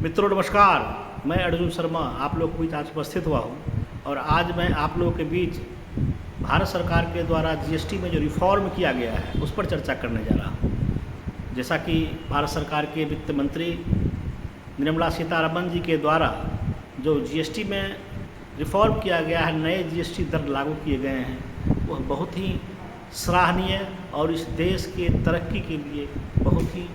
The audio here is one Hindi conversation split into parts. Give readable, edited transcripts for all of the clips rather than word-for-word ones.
मित्रों नमस्कार। मैं अर्जुन शर्मा आप लोग के बीच आज उपस्थित हुआ हूँ और आज मैं आप लोगों के बीच भारत सरकार के द्वारा जीएसटी में जो रिफॉर्म किया गया है उस पर चर्चा करने जा रहा हूँ। जैसा कि भारत सरकार के वित्त मंत्री निर्मला सीतारमण जी के द्वारा जो जीएसटी में रिफॉर्म किया गया है, नए जीएसटी दर लागू किए गए हैं, वह बहुत ही सराहनीय और इस देश के तरक्की के लिए बहुत ही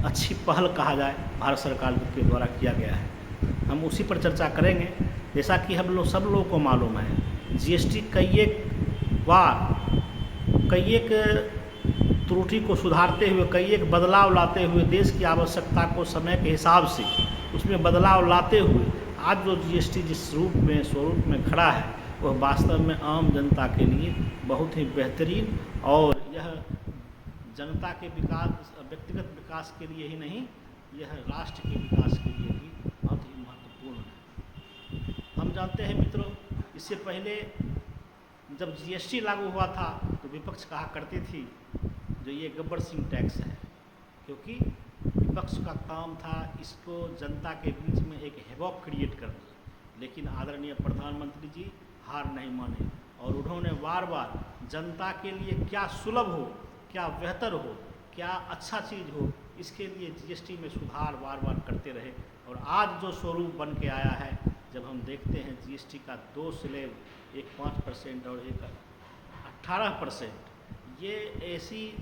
अच्छी पहल कहा जाए भारत सरकार के द्वारा किया गया है। हम उसी पर चर्चा करेंगे। जैसा कि हम लोग सब लोगों को मालूम है, जीएसटी कई एक त्रुटि को सुधारते हुए, कई एक बदलाव लाते हुए, देश की आवश्यकता को समय के हिसाब से उसमें बदलाव लाते हुए आज जो जीएसटी जिस स्वरूप में खड़ा है वह वास्तव में आम जनता के लिए बहुत ही बेहतरीन और यह जनता के विकास, व्यक्तिगत विकास के लिए ही नहीं, यह राष्ट्र के विकास के लिए भी बहुत ही महत्वपूर्ण है। हम जानते हैं मित्रों, इससे पहले जब जीएसटी लागू हुआ था तो विपक्ष कहा करती थी जो ये गब्बर सिंह टैक्स है, क्योंकि विपक्ष का काम था इसको जनता के बीच में एक हैवॉक क्रिएट करना। लेकिन आदरणीय प्रधानमंत्री जी हार नहीं माने और उन्होंने बार बार जनता के लिए क्या सुलभ हो, क्या बेहतर हो, क्या अच्छा चीज़ हो, इसके लिए जीएसटी में सुधार बार बार करते रहे। और आज जो स्वरूप बन के आया है, जब हम देखते हैं जीएसटी का दो स्लैब, एक 5% और एक 18%, ये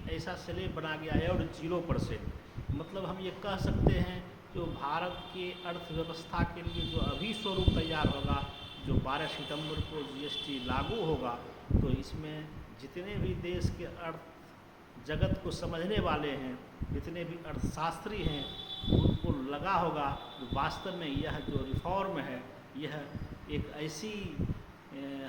ऐसा स्लैब बना गया है और 0%। मतलब हम ये कह सकते हैं जो भारत के अर्थव्यवस्था के लिए जो अभी स्वरूप तैयार होगा, जो 12 सितंबर को जीएसटी लागू होगा, तो इसमें जितने भी देश के अर्थ जगत को समझने वाले हैं, जितने भी अर्थशास्त्री हैं, उनको लगा होगा कि वास्तव में यह जो रिफॉर्म है, यह एक ऐसी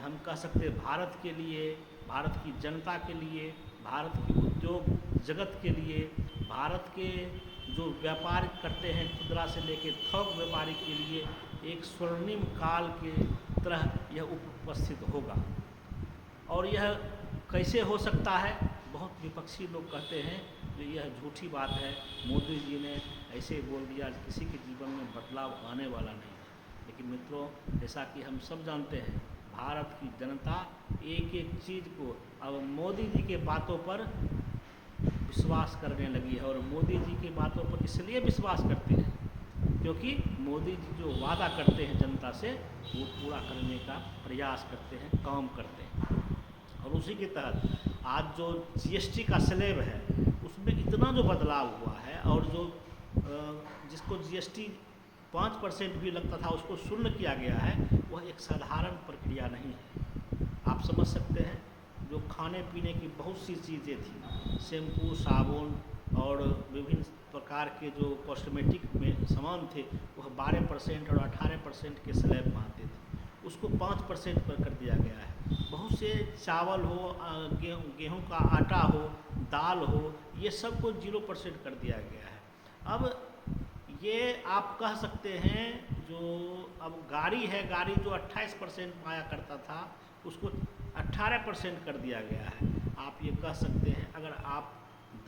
हम कह सकते हैं भारत के लिए, भारत की जनता के लिए, भारत के उद्योग जगत के लिए, भारत के जो व्यापार करते हैं खुदरा से लेकर थोक व्यापारी के लिए एक स्वर्णिम काल के तरह यह उपस्थित होगा। और यह कैसे हो सकता है? बहुत विपक्षी लोग कहते हैं कि यह झूठी बात है, मोदी जी ने ऐसे बोल दिया, किसी के जीवन में बदलाव आने वाला नहीं है। लेकिन मित्रों, जैसा कि हम सब जानते हैं, भारत की जनता एक एक चीज़ को अब मोदी जी के बातों पर विश्वास करने लगी है। और मोदी जी की बातों पर इसलिए विश्वास करते हैं क्योंकि मोदी जी जो वादा करते हैं जनता से, वो पूरा करने का प्रयास करते हैं, काम करते हैं। और उसी के तहत आज जो जीएसटी का स्लैब है उसमें इतना जो बदलाव हुआ है, और जो जिसको जीएसटी 5% भी लगता था उसको शून्य किया गया है, वह एक साधारण प्रक्रिया नहीं है। आप समझ सकते हैं, जो खाने पीने की बहुत सी चीज़ें थी, शैम्पू, साबुन और विभिन्न प्रकार के जो कॉस्मेटिक में सामान थे, वह 12% और 18% के स्लैब में आते थे, उसको 5% पर कर दिया गया है। बहुत से चावल हो, गेहूं का आटा हो, दाल हो, ये सब को 0% कर दिया गया है। अब ये आप कह सकते हैं जो अब गाड़ी है, गाड़ी जो 28% आया करता था उसको 18% कर दिया गया है। आप ये कह सकते हैं अगर आप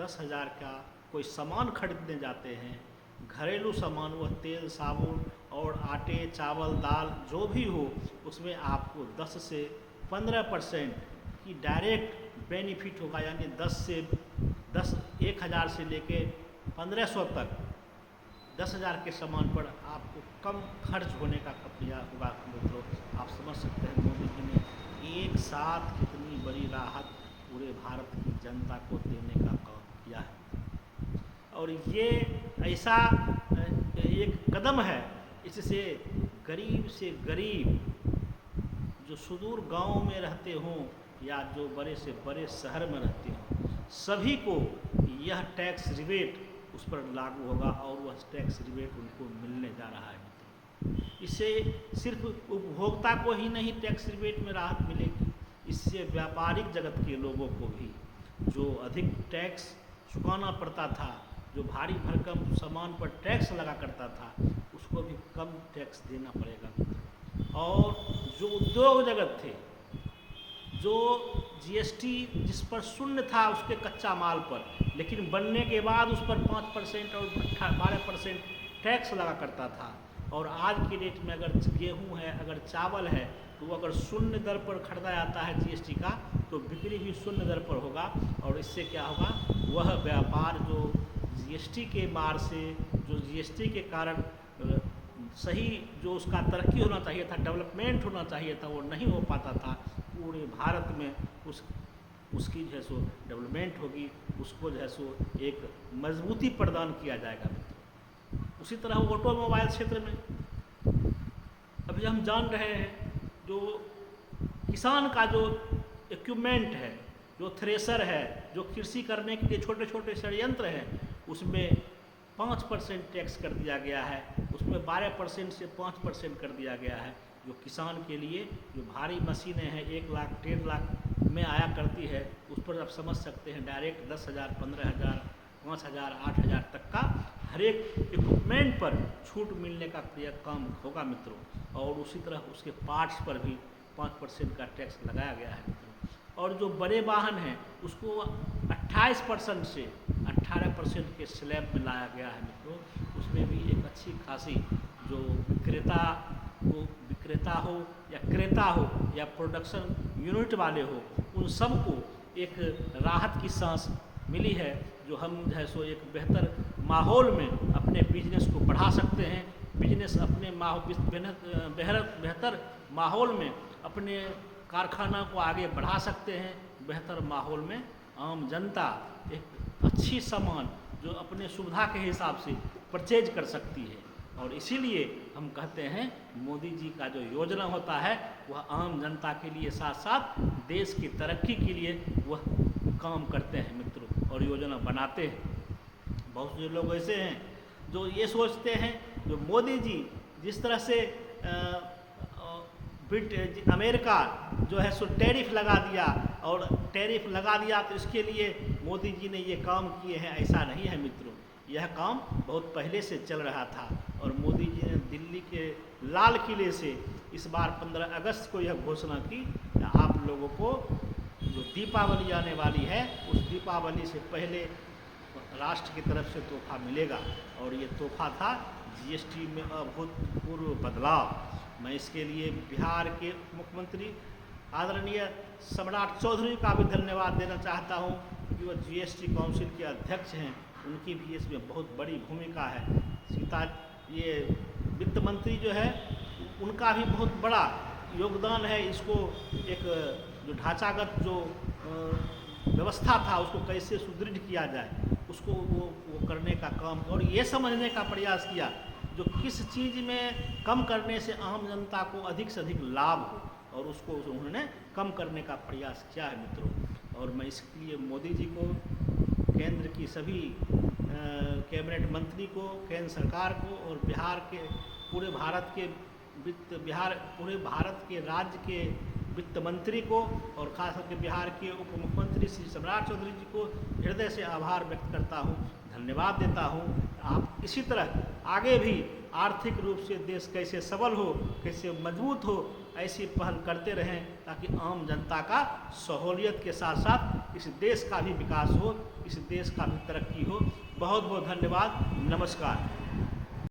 10,000 का कोई सामान खरीदने जाते हैं, घरेलू सामान, वह तेल, साबुन और आटे, चावल, दाल जो भी हो, उसमें आपको 10 से 15% की डायरेक्ट बेनिफिट होगा। यानी 1,000 से लेके 1,500 तक 10,000 के सामान पर आपको कम खर्च होने का प्रयास होगा। मित्रों, आप समझ सकते हैं मोदी जी ने एक साथ कितनी बड़ी राहत पूरे भारत की जनता को देने का काम किया है। और ये ऐसा एक कदम है, इससे गरीब से गरीब जो सुदूर गांव में रहते हों या जो बड़े से बड़े शहर में रहते हों, सभी को यह टैक्स रिबेट उस पर लागू होगा और वह टैक्स रिबेट उनको मिलने जा रहा है। इससे सिर्फ उपभोक्ता को ही नहीं टैक्स रिबेट में राहत मिलेगी, इससे व्यापारिक जगत के लोगों को भी जो अधिक टैक्स चुकाना पड़ता था, जो भारी भरकम सामान पर टैक्स लगा करता था, उसको भी कम टैक्स देना पड़ेगा। और जो उद्योग जगत थे, जो जीएसटी जिस पर शून्य था उसके कच्चा माल पर, लेकिन बनने के बाद उस पर 5% और 12% टैक्स लगा करता था। और आज की डेट में अगर गेहूं है, अगर चावल है, तो अगर शून्य दर पर खरीदा जाता है जीएसटी का, तो बिक्री भी शून्य दर पर होगा। और इससे क्या होगा, वह व्यापार जो जीएसटी के मार से, जो जीएसटी के कारण सही जो उसका तरक्की होना चाहिए था, डेवलपमेंट होना चाहिए था, वो नहीं हो पाता था। पूरे भारत में उसकी जो है सो डेवलपमेंट होगी, उसको जो है सो एक मजबूती प्रदान किया जाएगा। उसी तरह ऑटोमोबाइल क्षेत्र में अभी हम जान रहे हैं, जो किसान का जो इक्विपमेंट है, जो थ्रेसर है, जो कृषि करने के लिए छोटे छोटे षड्यंत्र हैं, उसमें 5% टैक्स कर दिया गया है, उसमें 12% से 5% कर दिया गया है। जो किसान के लिए जो भारी मशीनें हैं 1 लाख 1.5 लाख में आया करती है, उस पर आप समझ सकते हैं डायरेक्ट 10,000, 15,000, 5,000, 8,000 तक का हर एक इक्विपमेंट पर छूट मिलने का काम होगा मित्रों। और उसी तरह उसके पार्ट्स पर भी 5% का टैक्स लगाया गया है मित्रों। और जो बड़े वाहन हैं उसको 28% से 18% के स्लैब में लाया गया है मित्रों। उसमें भी एक अच्छी खासी जो विक्रेता हो या क्रेता हो या प्रोडक्शन यूनिट वाले हो, उन सबको एक राहत की सांस मिली है, जो हम जो है सो एक बेहतर माहौल में अपने बिजनेस को बढ़ा सकते हैं। बिजनेस अपने बेहतर माहौल में अपने कारखाना को आगे बढ़ा सकते हैं। बेहतर माहौल में आम जनता एक अच्छी सामान जो अपने सुविधा के हिसाब से परचेज कर सकती है। और इसीलिए हम कहते हैं मोदी जी का जो योजना होता है वह आम जनता के लिए साथ साथ देश की तरक्की के लिए वह काम करते हैं मित्रों, और योजना बनाते हैं। बहुत से लोग ऐसे हैं जो ये सोचते हैं जो मोदी जी जिस तरह से अमेरिका जो है सो टैरिफ लगा दिया, और टैरिफ लगा दिया तो इसके लिए मोदी जी ने ये काम किए हैं, ऐसा नहीं है मित्रों। यह काम बहुत पहले से चल रहा था, और मोदी जी ने दिल्ली के लाल किले से इस बार 15 अगस्त को यह घोषणा की कि आप लोगों को जो दीपावली आने वाली है, उस दीपावली से पहले राष्ट्र की तरफ से तोहफा मिलेगा। और ये तोहफा था जीएसटी में अभूतपूर्व बदलाव। मैं इसके लिए बिहार के मुख्यमंत्री आदरणीय सम्राट चौधरी का भी धन्यवाद देना चाहता हूँ, क्योंकि वह जीएसटी काउंसिल के अध्यक्ष हैं। उनकी भी इसमें बहुत बड़ी भूमिका है। ये वित्त मंत्री जो है उनका भी बहुत बड़ा योगदान है। इसको एक जो ढांचागत जो व्यवस्था था उसको कैसे सुदृढ़ किया जाए, उसको वो करने का काम, और ये समझने का प्रयास किया जो किस चीज़ में कम करने से आम जनता को अधिक से अधिक लाभ हो, और उसको उन्होंने कम करने का प्रयास किया है मित्रों। और मैं इसके लिए मोदी जी को, केंद्र की सभी कैबिनेट मंत्री को, केंद्र सरकार को, और बिहार के पूरे भारत के राज्य के वित्त मंत्री को, और खास करके बिहार के उप मुख्यमंत्री श्री सम्राट चौधरी जी को हृदय से आभार व्यक्त करता हूँ, धन्यवाद देता हूँ। आप इसी तरह आगे भी आर्थिक रूप से देश कैसे सबल हो, कैसे मजबूत हो, ऐसी पहल करते रहें, ताकि आम जनता का सहूलियत के साथ साथ इस देश का भी विकास हो, इस देश का भी तरक्की हो। बहुत बहुत धन्यवाद। नमस्कार।